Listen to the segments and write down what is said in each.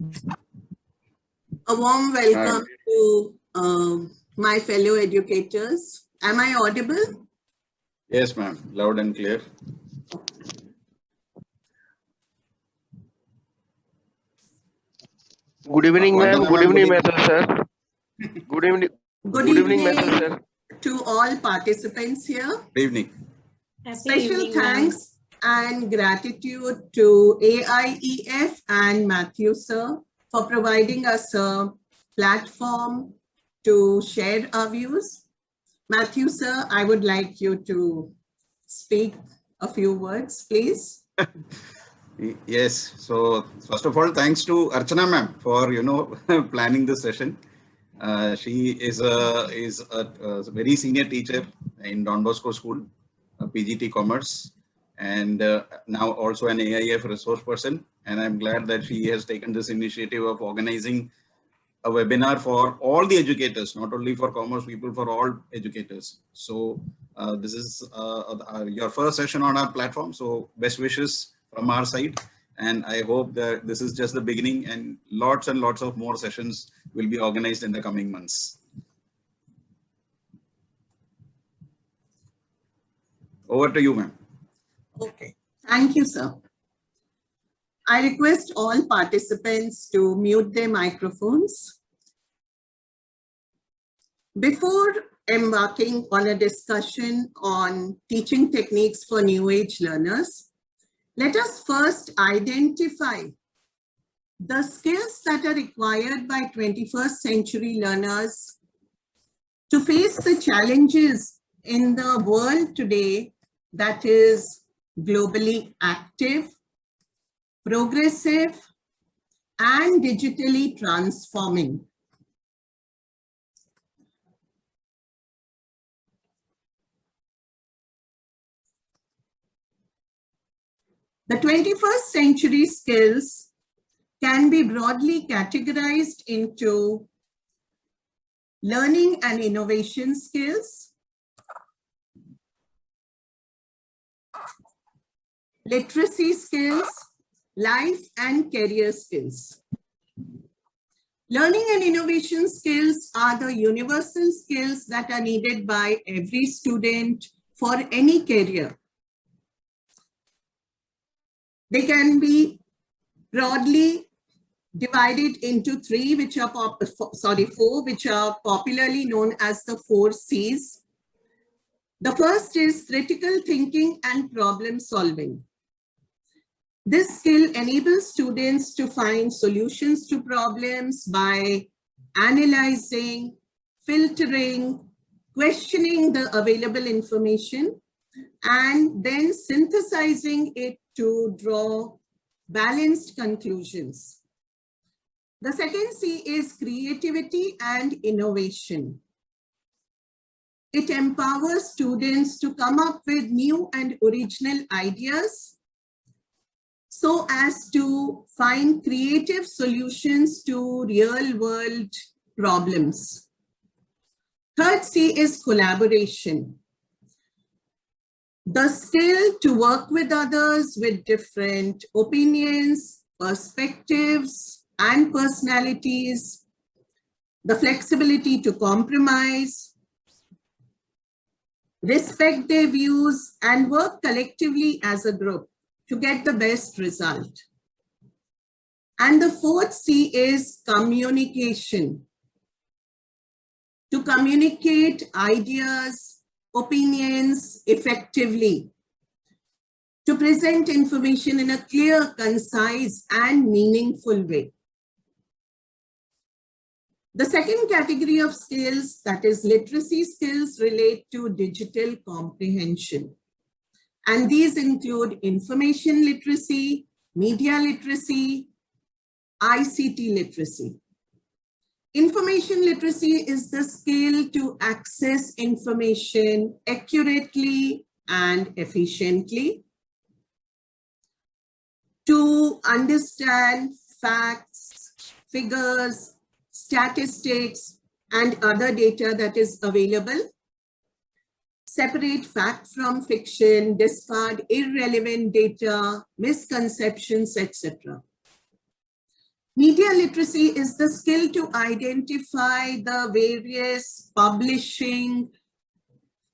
A warm welcome to my fellow educators. Am I audible? Yes, ma'am. Loud and clear. Good evening, ma'am. Good evening, sir. Good evening. Good evening, sir. To all participants here. Good evening. Special thanks and gratitude to AIEF and Matthew, sir, for providing us a platform to share our views. Matthew, sir, I would like you to speak a few words, please. Yes. So first of all, thanks to Archana ma'am for planning this session. She is a very senior teacher in Don Bosco School, PGT Commerce, and now also an AIF resource person. And I'm glad that she has taken this initiative of organizing a webinar for all the educators, not only for commerce people, for all educators. So this is your first session on our platform. So best wishes from our side. And I hope that this is just the beginning and lots of more sessions will be organized in the coming months. Over to you, ma'am. Okay. Thank you, sir. I request all participants to mute their microphones. Before embarking on a discussion on teaching techniques for new age learners, let us first identify the skills that are required by 21st century learners to face the challenges in the world today that is globally active, progressive, and digitally transforming. The 21st century skills can be broadly categorized into learning and innovation skills, literacy skills, life and career skills. Learning and innovation skills are the universal skills that are needed by every student for any career. They can be broadly divided into four, which are popularly known as the 4 C's. The first is critical thinking and problem solving. This skill enables students to find solutions to problems by analyzing, filtering, questioning the available information, and then synthesizing it to draw balanced conclusions. The second C is creativity and innovation. It empowers students to come up with new and original ideas so as to find creative solutions to real-world problems. Third C is collaboration. The skill to work with others with different opinions, perspectives, and personalities, the flexibility to compromise, respect their views, and work collectively as a group to get the best result. And the fourth C is communication. To communicate ideas, opinions effectively, to present information in a clear, concise, and meaningful way. The second category of skills, that is literacy skills, relate to digital comprehension. And these include information literacy, media literacy, ICT literacy. Information literacy is the skill to access information accurately and efficiently, to understand facts, figures, statistics, and other data that is available, separate fact from fiction, discard irrelevant data, misconceptions, etc. Media literacy is the skill to identify the various publishing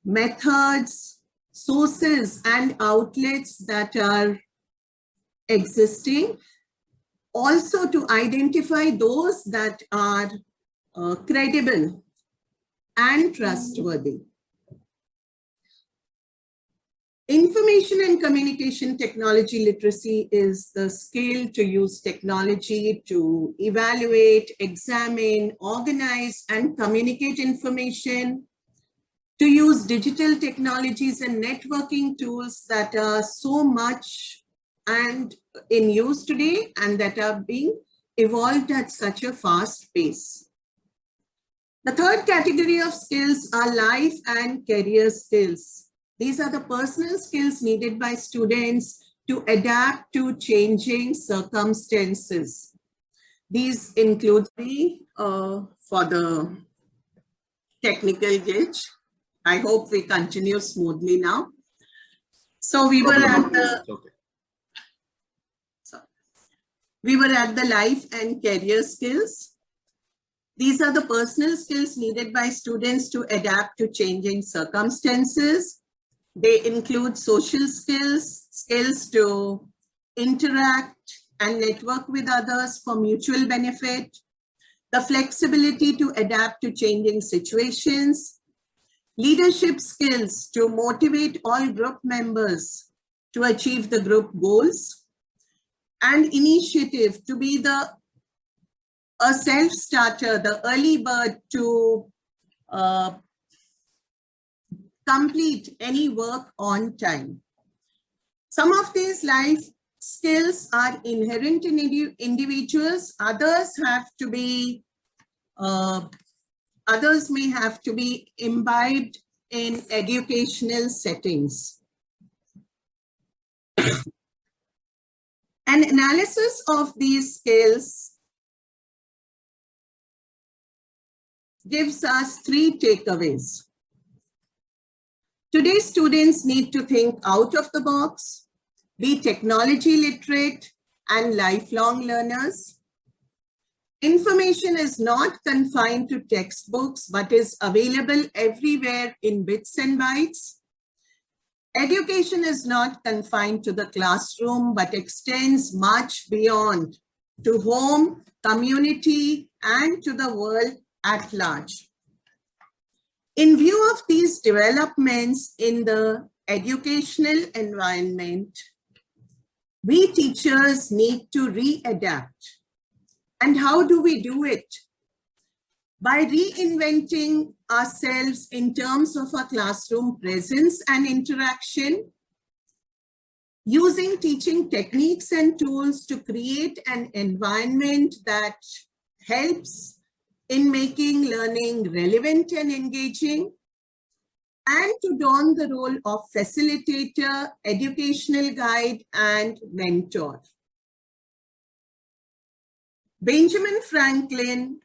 methods, sources, and outlets that are existing. Also to identify those that are credible and trustworthy. Information and communication technology literacy is the skill to use technology to evaluate, examine, organize, and communicate information, to use digital technologies and networking tools that are so much and in use today and that are being evolved at such a fast pace. The third category of skills are life and career skills. These are the personal skills needed by students to adapt to changing circumstances. These include for the technical glitch. I hope we continue smoothly now. So we were at the life and career skills. These are the personal skills needed by students to adapt to changing circumstances. They include social skills, skills to interact and network with others for mutual benefit, the flexibility to adapt to changing situations, leadership skills to motivate all group members to achieve the group goals, and initiative to be a self-starter, the early bird to complete any work on time. Some of these life skills are inherent in individuals. Others may have to be imbibed in educational settings. An analysis of these skills gives us 3 takeaways. Today's students need to think out of the box, be technology literate and lifelong learners. Information is not confined to textbooks, but is available everywhere in bits and bytes. Education is not confined to the classroom, but extends much beyond to home, community, and to the world at large. In view of these developments in the educational environment, we teachers need to readapt. And how do we do it? By reinventing ourselves in terms of our classroom presence and interaction, using teaching techniques and tools to create an environment that helps in making learning relevant and engaging, and to don the role of facilitator, educational guide, and mentor. Benjamin Franklin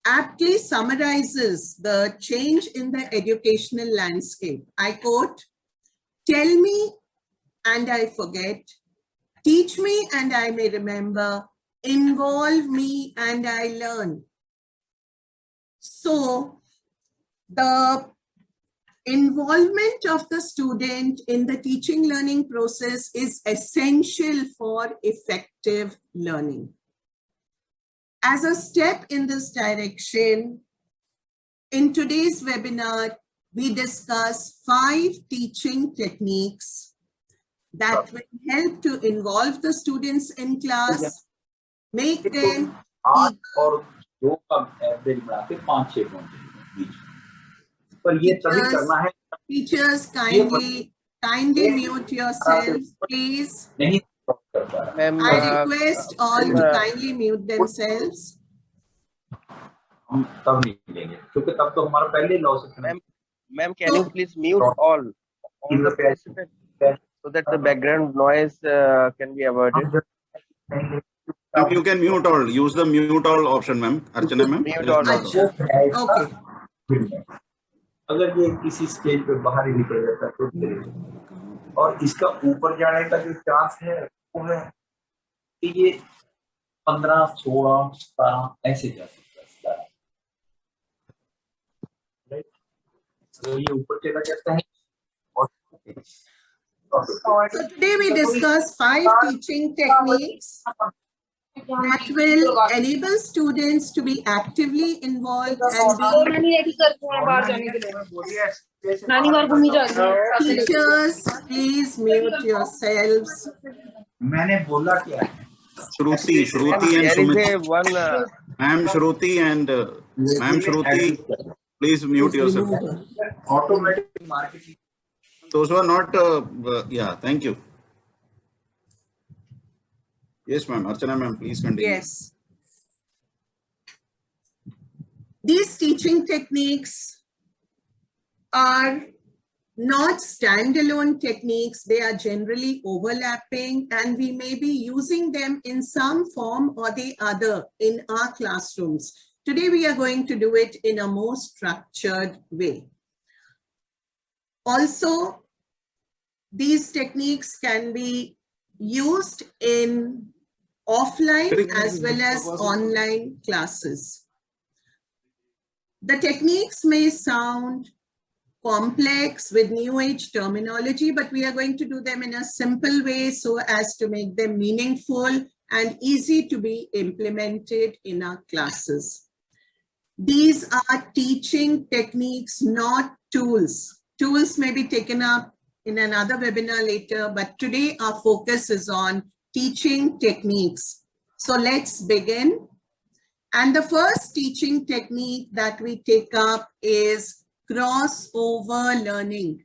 aptly summarizes the change in the educational landscape. I quote, "Tell me and I forget, teach me and I may remember, involve me and I learn." So the involvement of the student in the teaching learning process is essential for effective learning. As a step in this direction, in today's webinar, we discuss 5 teaching techniques that will help to involve the students in class, make them और 2 का average बना के 5-6 पहुंचे पर ये तभी करना है. Teachers, kindly mute yourself, please. नहीं I request all to kindly mute themselves. हम तब नहीं लेंगे क्योंकि तब तो हमारा पहले लॉस है. Ma'am, can you please mute all the participants so that the background noise can be avoided? You can mute all. Use the mute all option, ma'am. Archana, ma'am. Mute all. Okay. अगर ये किसी stage पे बाहर ही निकल जाता है तो और इसका ऊपर जाने का जो चांस है वो है कि ये 15, 16, 17 ऐसे जा सकता है, राइट? तो ये ऊपर चला जाता है। So today we discuss 5 teaching techniques that will enable students to be actively involved and be teachers. Please mute yourselves. मैंने बोला क्या है? Shruti and There is Sumit. a one. Ma'am Shruti and Ma'am Shruti, please mute yourself. Automatic marketing. Those who are not, yeah, thank you. Yes, ma'am. Archana ma'am, please continue. Yes. These teaching techniques are not standalone techniques. They are generally overlapping, and we may be using them in some form or the other in our classrooms. Today, we are going to do it in a more structured way. Also, these techniques can be used in offline as well as online classes. The techniques may sound complex with new age terminology, but we are going to do them in a simple way so as to make them meaningful and easy to be implemented in our classes. These are teaching techniques, not tools. Tools may be taken up in another webinar later, but today our focus is on teaching techniques. So let's begin. And the first teaching technique that we take up is crossover learning.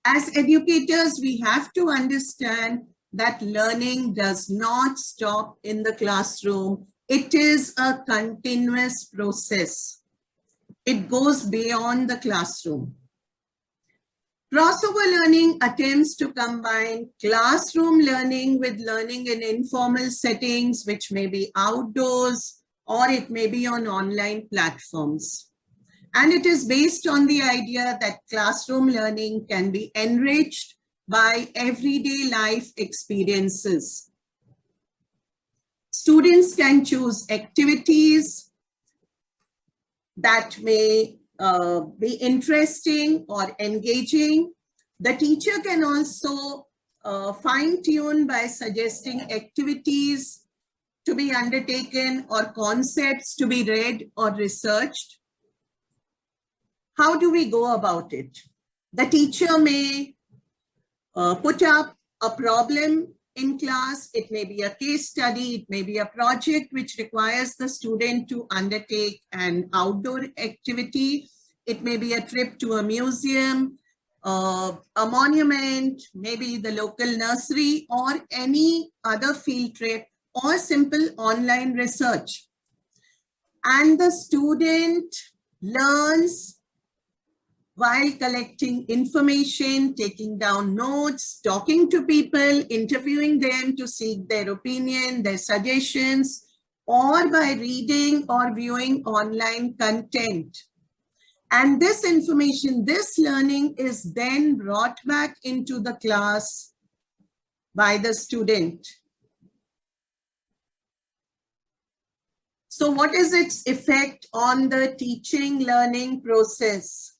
As educators, we have to understand that learning does not stop in the classroom. It is a continuous process. It goes beyond the classroom. Crossover learning attempts to combine classroom learning with learning in informal settings, which may be outdoors or it may be on online platforms. And it is based on the idea that classroom learning can be enriched by everyday life experiences. Students can choose activities that may be interesting or engaging. The teacher can also fine-tune by suggesting activities to be undertaken or concepts to be read or researched. How do we go about it? The teacher may put up a problem in class. It may be a case study, it may be a project which requires the student to undertake an outdoor activity. It may be a trip to a museum, a monument, maybe the local nursery or any other field trip or simple online research. And the student learns while collecting information, taking down notes, talking to people, interviewing them to seek their opinion, their suggestions, or by reading or viewing online content. And this information, this learning is then brought back into the class by the student. So what is its effect on the teaching learning process?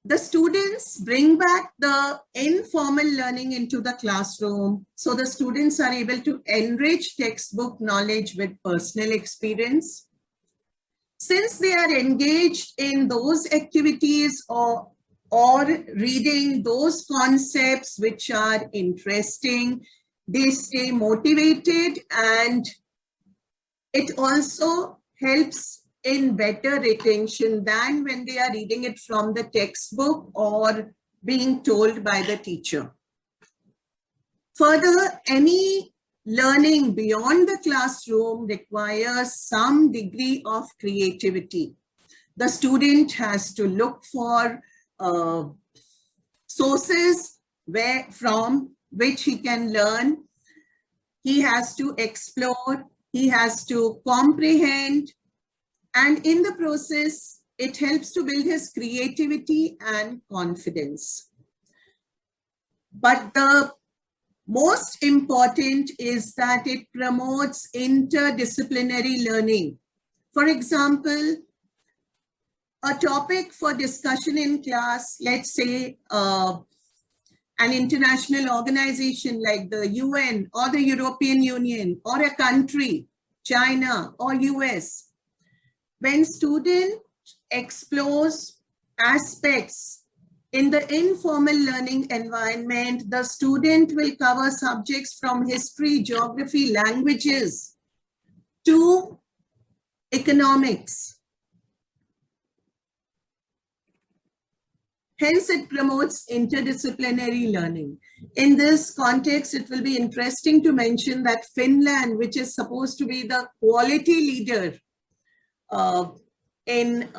The students bring back the informal learning into the classroom. So the students are able to enrich textbook knowledge with personal experience. Since they are engaged in those activities or reading those concepts which are interesting, they stay motivated, and it also helps in better retention than when they are reading it from the textbook or being told by the teacher. Further, any learning beyond the classroom requires some degree of creativity. The student has to look for sources from which he can learn. He has to explore, he has to comprehend, and in the process, it helps to build his creativity and confidence. But the Most important is that it promotes interdisciplinary learning. For example, a topic for discussion in class, let's say an international organization like the UN or the European Union or a country, China or US. When student explores aspects in the informal learning environment, the student will cover subjects from history, geography, languages to economics. Hence, it promotes interdisciplinary learning. In this context, it will be interesting to mention that Finland, which is supposed to be the quality leader in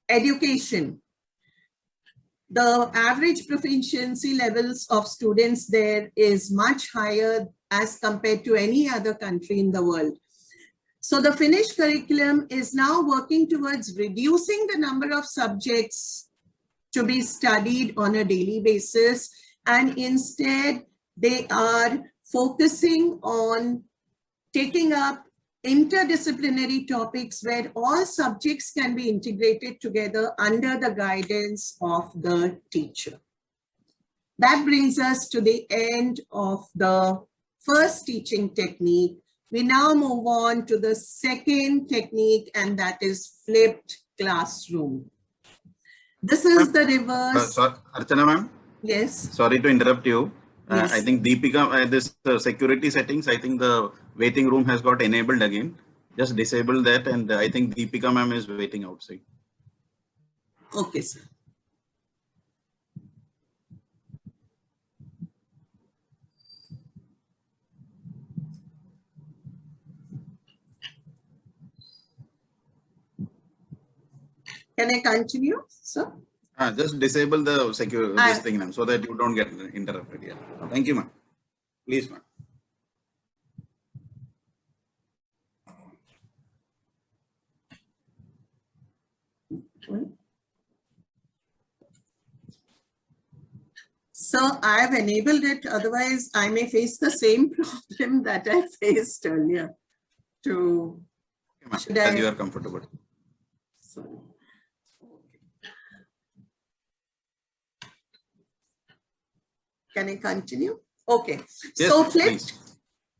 education, the average proficiency levels of students there is much higher as compared to any other country in the world. So the Finnish curriculum is now working towards reducing the number of subjects to be studied on a daily basis, and instead they are focusing on taking up interdisciplinary topics where all subjects can be integrated together under the guidance of the teacher. That brings us to the end of the first teaching technique. We now move on to the second technique, and that is flipped classroom. This is the reverse. Sorry, Archana ma'am. Yes. Sorry to interrupt you. Yes. I think Deepika, this security settings, I think the waiting room has got enabled again. Just disable that, and I think Deepika ma'am is waiting outside. Okay, sir. Can I continue, sir? Just disable the secure this thing, ma'am, so that you don't get interrupted. Yeah. Thank you, ma'am. Please, ma'am. So I have enabled it, otherwise I may face the same problem that I faced earlier. Okay, as you are comfortable. Sorry. Can I continue? Okay. Yes, So please. flipped.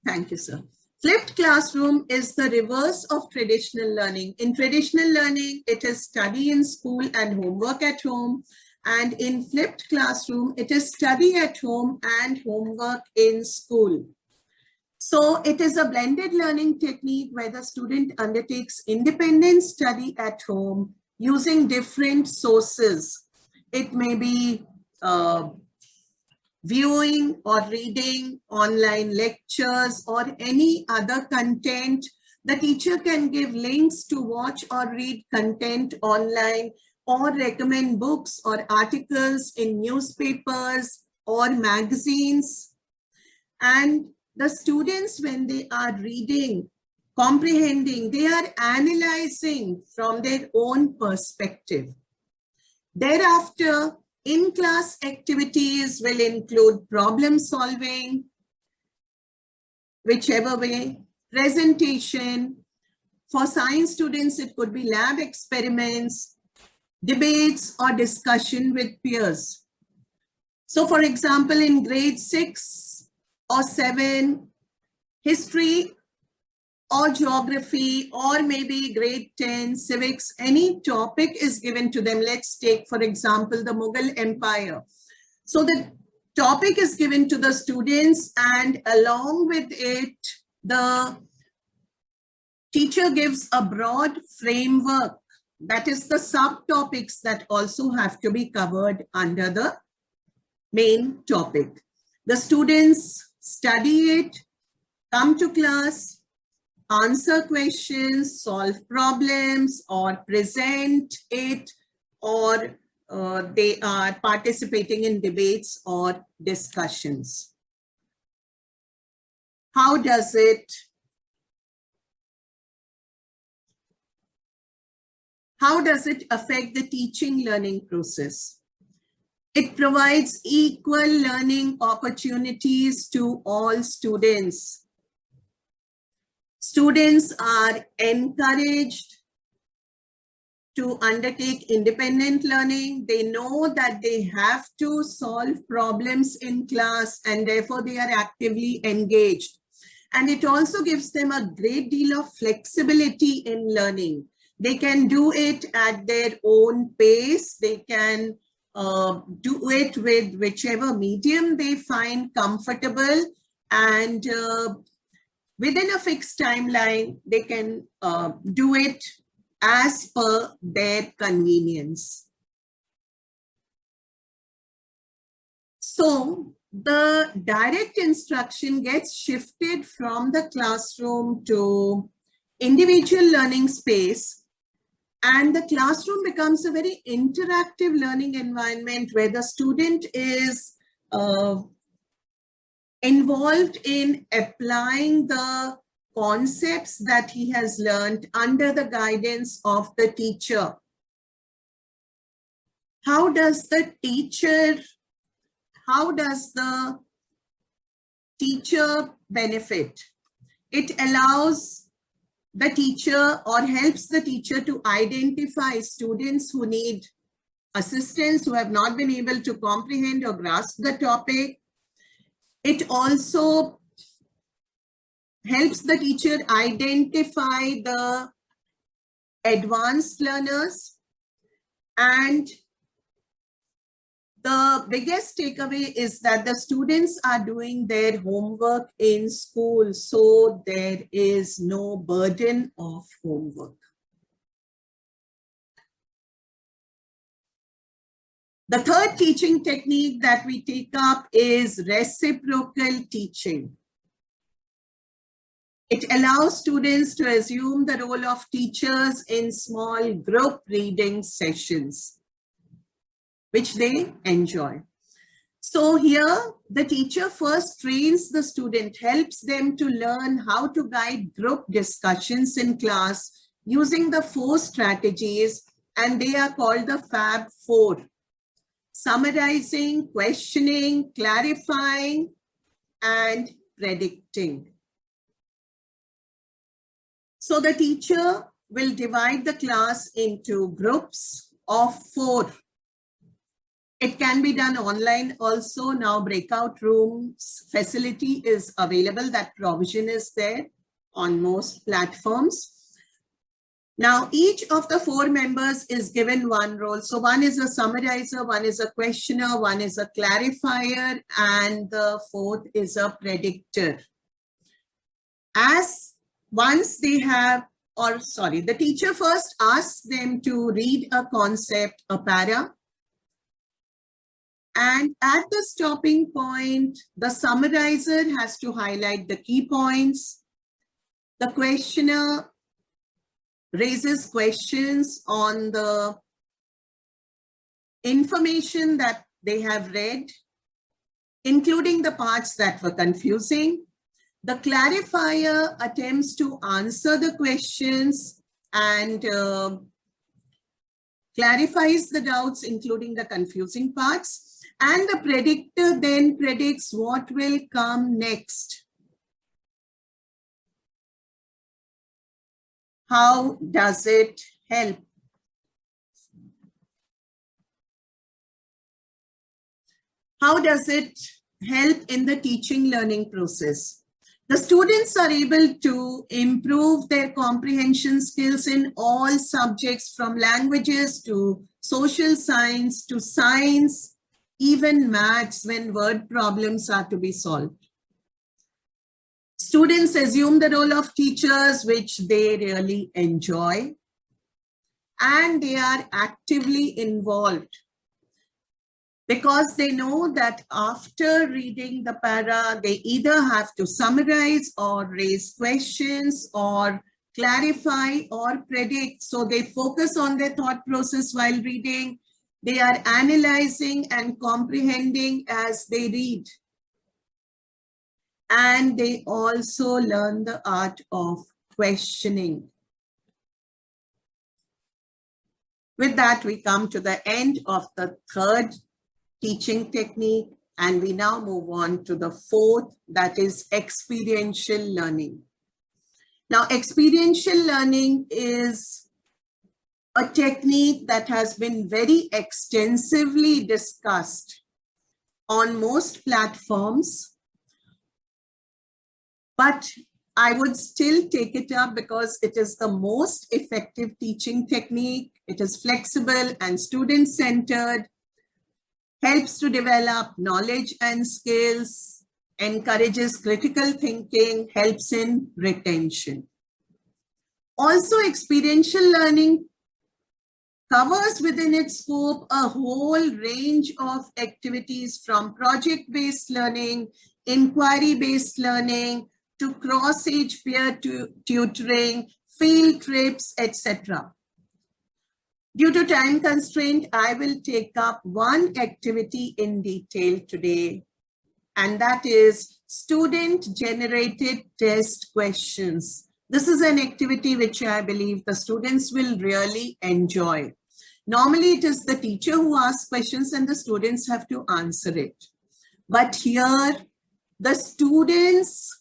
Thank you, sir. Flipped classroom is the reverse of traditional learning. In traditional learning, it is study in school and homework at home. And in flipped classroom, it is study at home and homework in school. So it is a blended learning technique where the student undertakes independent study at home using different sources. It may be viewing or reading online lectures or any other content. The teacher can give links to watch or read content online, or recommend books or articles in newspapers or magazines. And the students, when they are reading, comprehending, they are analyzing from their own perspective. Thereafter, in-class activities will include problem solving, whichever way, presentation. For science students, it could be lab experiments, debates, or discussion with peers. So for example, in grade 6 or 7, history or geography, or maybe grade 10, civics, any topic is given to them. Let's take, for example, the Mughal Empire. So the topic is given to the students, and along with it, the teacher gives a broad framework. That is the subtopics that also have to be covered under the main topic. The students study it, come to class, answer questions, solve problems, or present it, or they are participating in debates or discussions. How does it affect the teaching learning process? It provides equal learning opportunities to all students. Students are encouraged to undertake independent learning. They know that they have to solve problems in class and therefore they are actively engaged. And it also gives them a great deal of flexibility in learning. They can do it at their own pace. They can do it with whichever medium they find comfortable, and within a fixed timeline, they can do it as per their convenience. So the direct instruction gets shifted from the classroom to individual learning space, and the classroom becomes a very interactive learning environment where the student is involved in applying the concepts that he has learned under the guidance of the teacher. How does the teacher benefit? It allows the teacher or helps the teacher to identify students who need assistance, who have not been able to comprehend or grasp the topic. It also helps the teacher identify the advanced learners, and the biggest takeaway is that the students are doing their homework in school, so there is no burden of homework. The third teaching technique that we take up is reciprocal teaching. It allows students to assume the role of teachers in small group reading sessions, which they enjoy. So here, the teacher first trains the student, helps them to learn how to guide group discussions in class using the 4 strategies, and they are called the Fab 4. Summarizing, questioning, clarifying, and predicting. So the teacher will divide the class into groups of 4. It can be done online also. Now breakout rooms facility is available. That provision is there on most platforms. Now each of the 4 members is given one role. So one is a summarizer, one is a questioner, one is a clarifier, and the 4th is a predictor. The teacher first asks them to read a concept, a para. And at the stopping point, the summarizer has to highlight the key points. The questioner raises questions on the information that they have read, including the parts that were confusing. The clarifier attempts to answer the questions and clarifies the doubts, including the confusing parts. And the predictor then predicts what will come next. How does it help? How does it help in the teaching learning process? The students are able to improve their comprehension skills in all subjects, from languages to social science to science, even maths when word problems are to be solved. Students assume the role of teachers, which they really enjoy, and they are actively involved because they know that after reading the para, they either have to summarize or raise questions or clarify or predict. So they focus on their thought process while reading. They are analyzing and comprehending as they read. And they also learn the art of questioning. With that, we come to the end of the third teaching technique. And we now move on to the fourth, that is experiential learning. Now, experiential learning is a technique that has been very extensively discussed on most platforms, but I would still take it up because it is the most effective teaching technique. It is flexible and student-centered, helps to develop knowledge and skills, encourages critical thinking, helps in retention. Also, experiential learning covers within its scope a whole range of activities from project-based learning, inquiry-based learning, to cross-age peer tutoring, field trips, etc. Due to time constraint, I will take up one activity in detail today, and that is student-generated test questions. This is an activity which I believe the students will really enjoy. Normally, it is the teacher who asks questions and the students have to answer it. But here, the students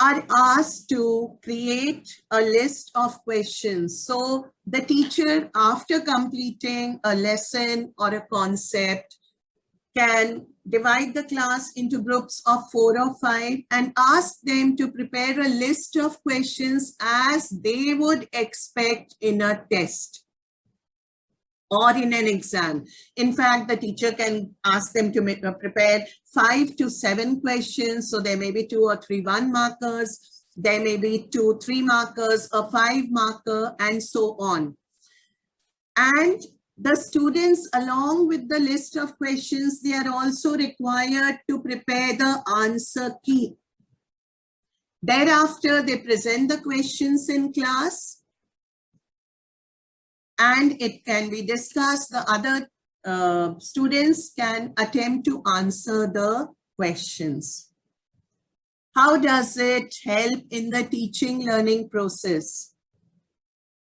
are asked to create a list of questions. So the teacher, after completing a lesson or a concept, can divide the class into groups of 4 or 5 and ask them to prepare a list of questions as they would expect in a test or in an exam. In fact, the teacher can ask them to prepare 5 to 7 questions. So there may be 2 or 3 1 markers. There may be 2 3 markers, a 5 marker, and so on. And the students, along with the list of questions, they are also required to prepare the answer key. Thereafter, they present the questions in class, and it can be discussed. The other students can attempt to answer the questions. How does it help in the teaching learning process?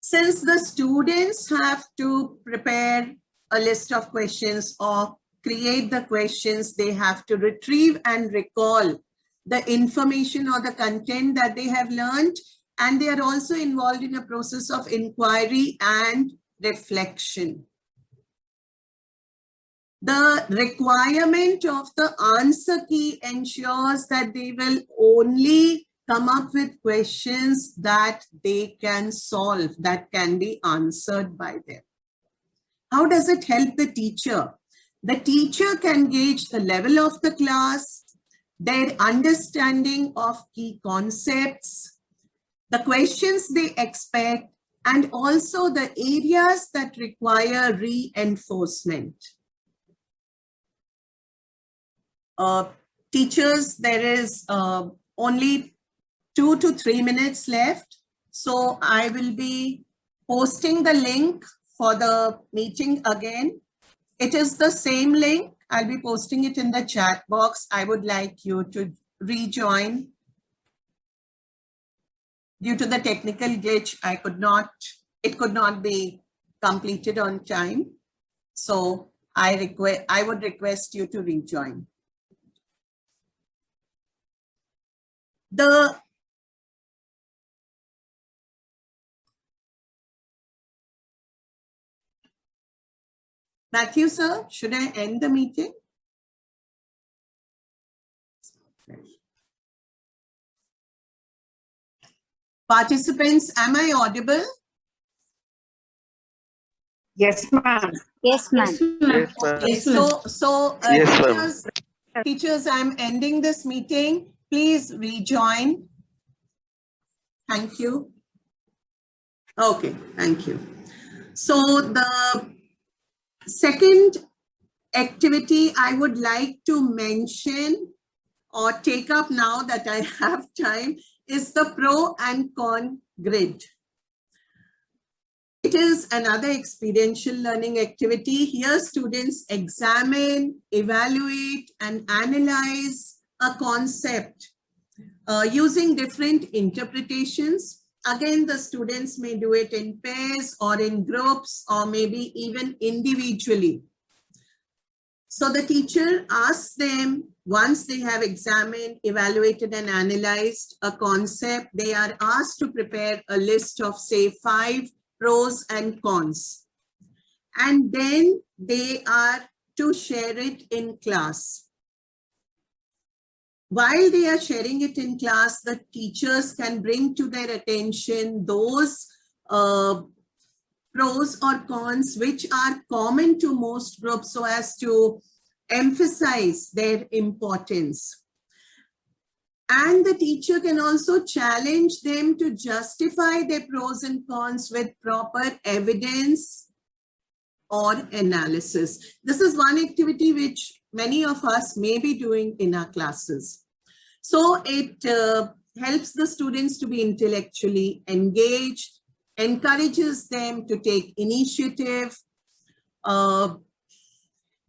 Since the students have to prepare a list of questions or create the questions, they have to retrieve and recall the information or the content that they have learned, and they are also involved in a process of inquiry and reflection. The requirement of the answer key ensures that they will only come up with questions that they can solve, that can be answered by them. How does it help the teacher? The teacher can gauge the level of the class, their understanding of key concepts, the questions they expect, and also the areas that require reinforcement. Teachers, there is only 2 to 3 minutes left. So I will be posting the link for the meeting again. It is the same link. I'll be posting it in the chat box. I would like you to rejoin. Due to the technical glitch, it could not be completed on time. So I would request you to rejoin. Matthew, sir, should I end the meeting? Participants, am I audible? Yes, ma'am. Yes, ma'am. Yes, ma'am. Okay, so Yes, ma'am. teachers, I'm ending this meeting. Please rejoin. Thank you. Okay, thank you. So the second activity I would like to mention or take up now that I have time is the pro and con grid. It is another experiential learning activity. Here students examine, evaluate, and analyze a concept using different interpretations. Again, the students may do it in pairs or in groups or maybe even individually. So the teacher asks them, once they have examined, evaluated, and analyzed a concept, they are asked to prepare a list of, say, 5 pros and cons. And then they are to share it in class. While they are sharing it in class, the teachers can bring to their attention those pros or cons which are common to most groups, so as to emphasize their importance. And the teacher can also challenge them to justify their pros and cons with proper evidence or analysis. This is one activity which many of us may be doing in our classes. So it helps the students to be intellectually engaged, encourages them to take initiative.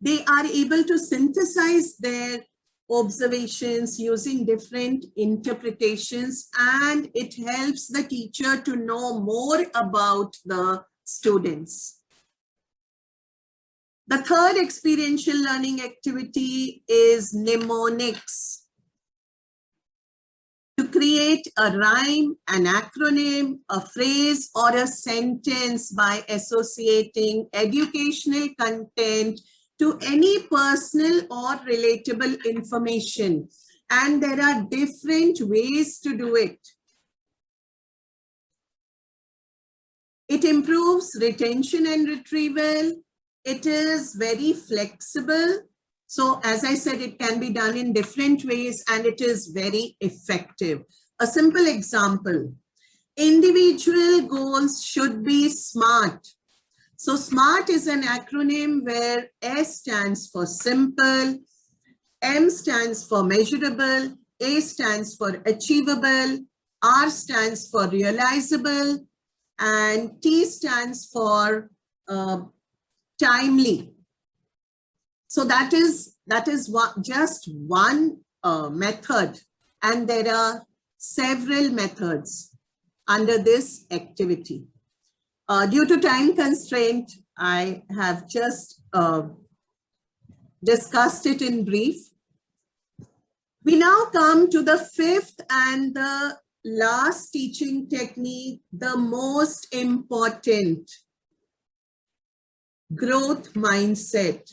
They are able to synthesize their observations using different interpretations, and it helps the teacher to know more about the students. The third experiential learning activity is mnemonics. To create a rhyme, an acronym, a phrase, or a sentence by associating educational content to any personal or relatable information. And there are different ways to do it. It improves retention and retrieval. It is very flexible. So as I said, it can be done in different ways and it is very effective. A simple example, individual goals should be SMART. So SMART is an acronym where S stands for simple, M stands for measurable, A stands for achievable, R stands for realizable, and T stands for timely. So that is just one method, and there are several methods under this activity. Due to time constraint, I have just discussed it in brief. We now come to the fifth and the last teaching technique, the most important, growth mindset.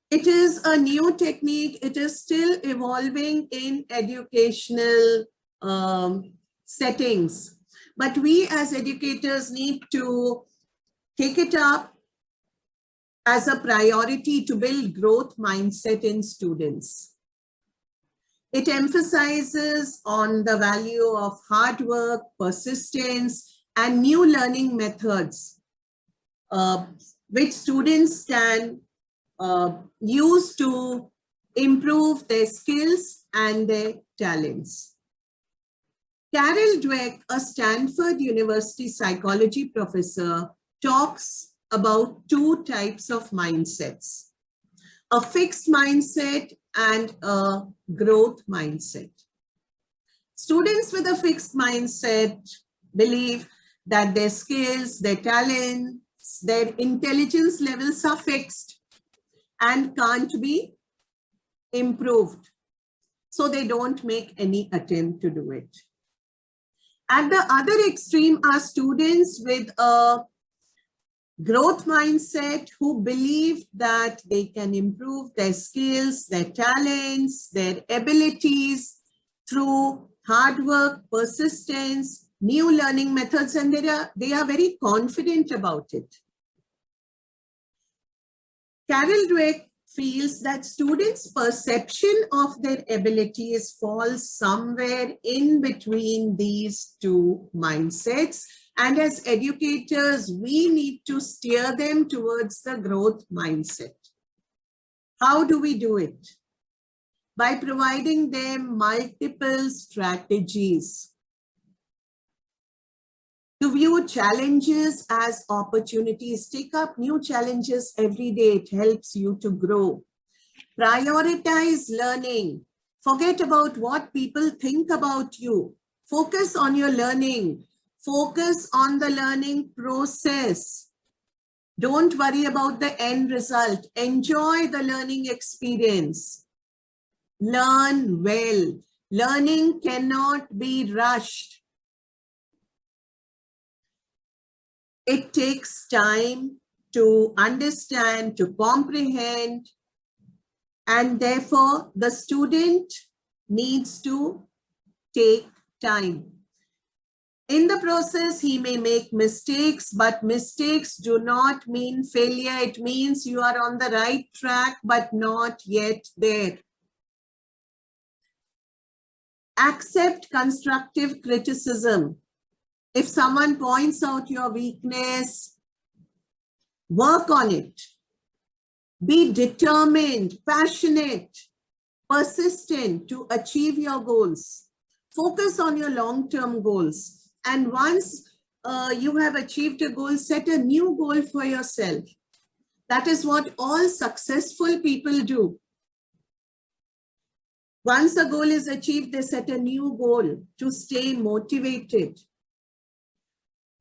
It is a new technique. It is still evolving in educational settings. But we as educators need to take it up as a priority to build growth mindset in students. It emphasizes on the value of hard work, persistence, and new learning methods, which students can use to improve their skills and their talents. Carol Dweck, a Stanford University psychology professor, talks about 2 types of mindsets, a fixed mindset and a growth mindset. Students with a fixed mindset believe that their skills, their talents, their intelligence levels are fixed and can't be improved. So they don't make any attempt to do it. At the other extreme are students with a growth mindset who believe that they can improve their skills, their talents, their abilities through hard work, persistence, new learning methods, and they are very confident about it. Carol Dweck feels that students' perception of their abilities falls somewhere in between these 2 mindsets. And as educators, we need to steer them towards the growth mindset. How do we do it? By providing them multiple strategies to view challenges as opportunities. Take up new challenges every day. It helps you to grow. Prioritize learning. Forget about what people think about you. Focus on your learning. Focus on the learning process. Don't worry about the end result. Enjoy the learning experience. Learn well. Learning cannot be rushed. It takes time to understand, to comprehend, and therefore the student needs to take time. In the process, he may make mistakes, but mistakes do not mean failure. It means you are on the right track, but not yet there. Accept constructive criticism. If someone points out your weakness, work on it. Be determined, passionate, persistent to achieve your goals. Focus on your long-term goals. And once you have achieved a goal, set a new goal for yourself. That is what all successful people do. Once a goal is achieved, they set a new goal to stay motivated.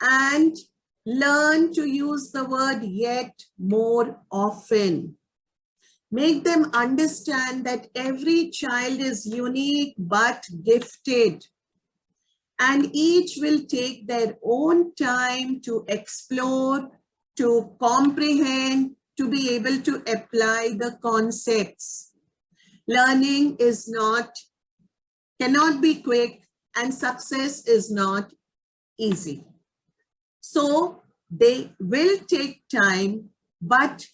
And learn to use the word yet more often. Make them understand that every child is unique but gifted, and each will take their own time to explore, to comprehend, to be able to apply the concepts. Learning cannot be quick, and success is not easy. So they will take time, but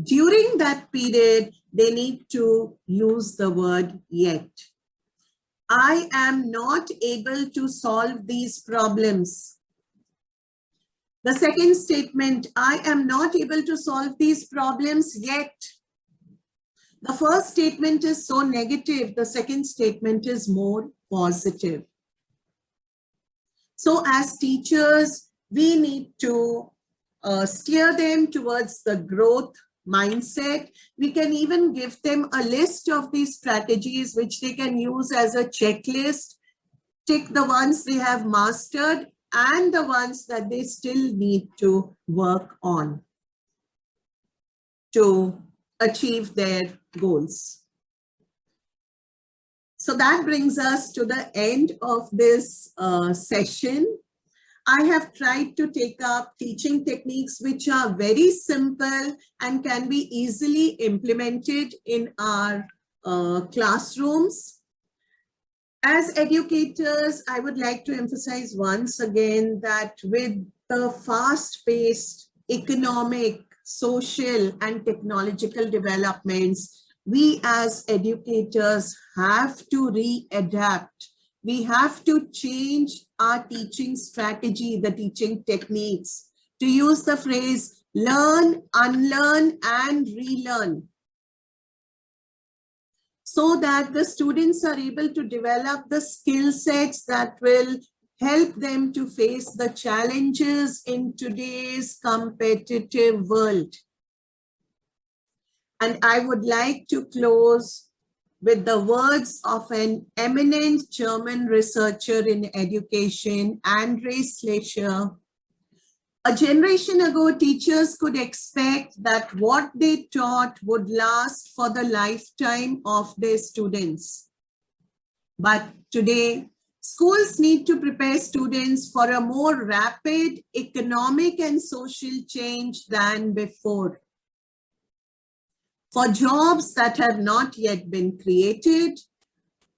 during that period, they need to use the word yet. I am not able to solve these problems. The second statement, I am not able to solve these problems yet. The first statement is so negative. The second statement is more positive. So as teachers, we need to steer them towards the growth mindset. We can even give them a list of these strategies which they can use as a checklist. Tick the ones they have mastered and the ones that they still need to work on to achieve their goals. So that brings us to the end of this session. I have tried to take up teaching techniques which are very simple and can be easily implemented in our classrooms. As educators, I would like to emphasize once again that with the fast-paced economic, social, and technological developments, we as educators have to readapt. We have to change our teaching strategy, the teaching techniques, to use the phrase learn, unlearn, and relearn, so that the students are able to develop the skill sets that will help them to face the challenges in today's competitive world. And I would like to close with the words of an eminent German researcher in education, Andre Schleicher. A generation ago, teachers could expect that what they taught would last for the lifetime of their students. But today, schools need to prepare students for a more rapid economic and social change than before. For jobs that have not yet been created,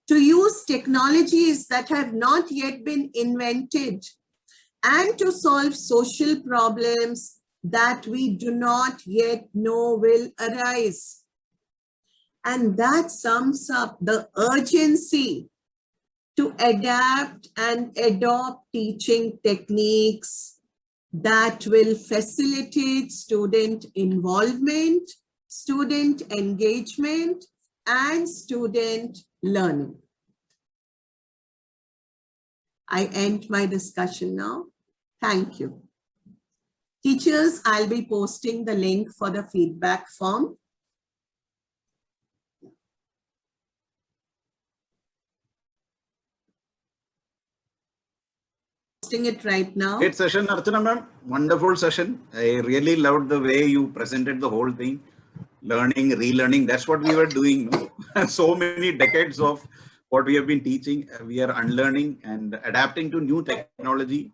to use technologies that have not yet been invented, and to solve social problems that we do not yet know will arise. And that sums up the urgency to adapt and adopt teaching techniques that will facilitate student involvement, student engagement, and student learning. I end my discussion now. Thank you. Teachers, I'll be posting the link for the feedback form. it right now. Great session, Archana ma'am. Wonderful session. I really loved the way you presented the whole thing. Learning, relearning, that's what we were doing. No? So many decades of what we have been teaching, we are unlearning and adapting to new technology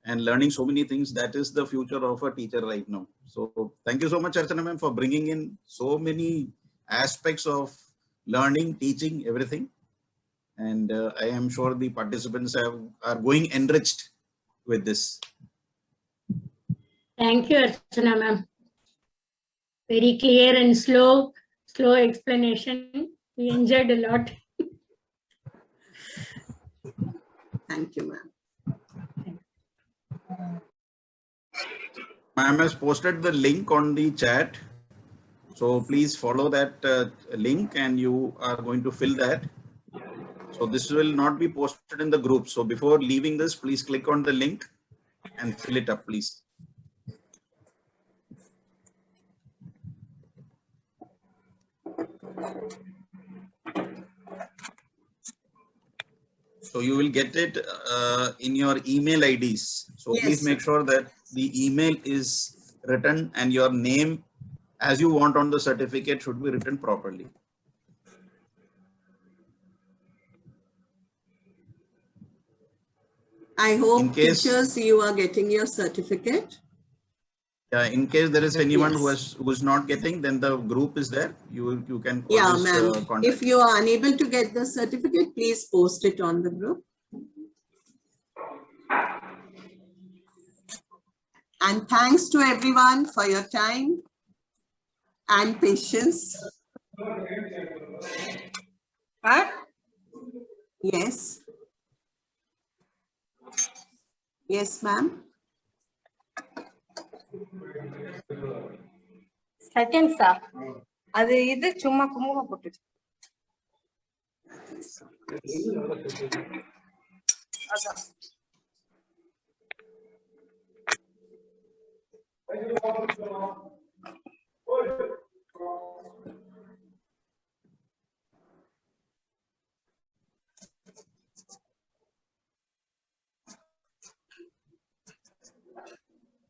and learning so many things. That is the future of a teacher right now. So thank you so much, Archana ma'am, for bringing in so many aspects of learning, teaching, everything. And I am sure the participants are going enriched with this. Thank you, Archana ma'am. Very clear and slow explanation. We enjoyed a lot. Thank you, ma'am. Ma'am has posted the link on the chat. So please follow that link and you are going to fill that. So this will not be posted in the group. So before leaving this, please click on the link and fill it up, please. So you will get it in your email IDs. So Yes, please make sir. sure that the email is written and your name as you want on the certificate should be written properly. I hope In case- teachers, you are getting your certificate. In case there is anyone Yes. who is not getting, then the group is there. You can Yeah, always ma'am. contact. If you are unable to get the certificate, please post it on the group. And thanks to everyone for your time and patience. Huh? Yes. Yes, ma'am. செகண்ட்ஸா அது இது சும்மா குங்குமம் போட்டு அதான்